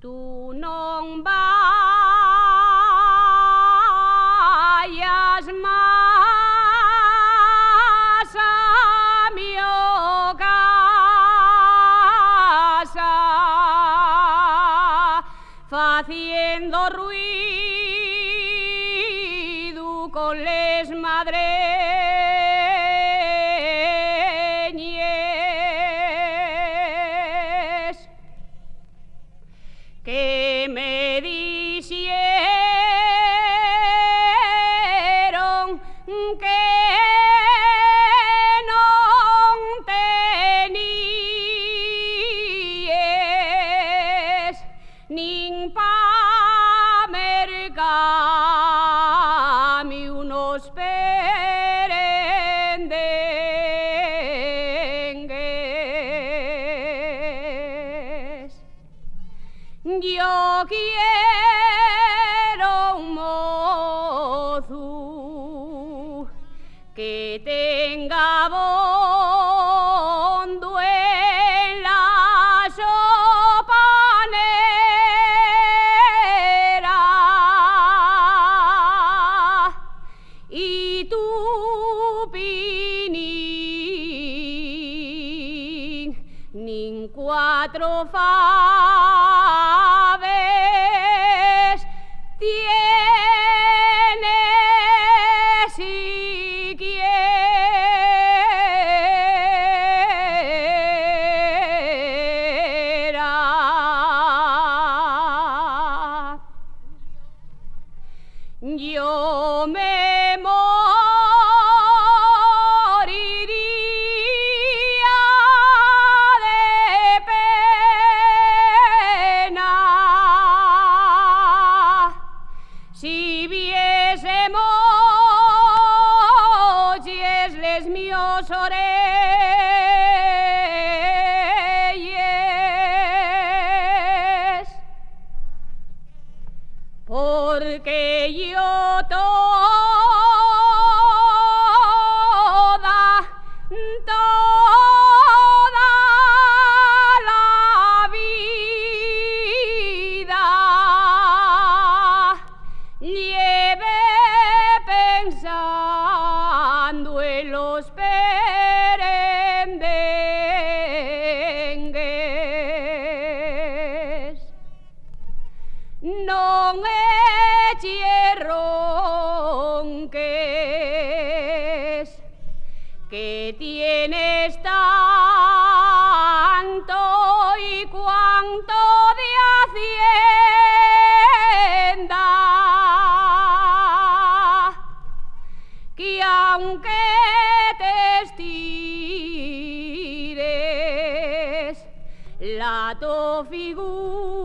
Tú non vayas más a mi casa faciendo ruido con les madreñes que me dixeron que non teníes nin pa mercami unos perendengues. Yo quiero un mozo que tenga bondo en la sopanera y tu pinín nin cuatro faves tiene siquiera. Yo me moriría de pena si viésemos les míos orelles, porque yo toda la vida lleve pensando en los perendengues. Non eches ronques, que tienes tanto y cuanto de hacienda, que aunque te estires la tu figura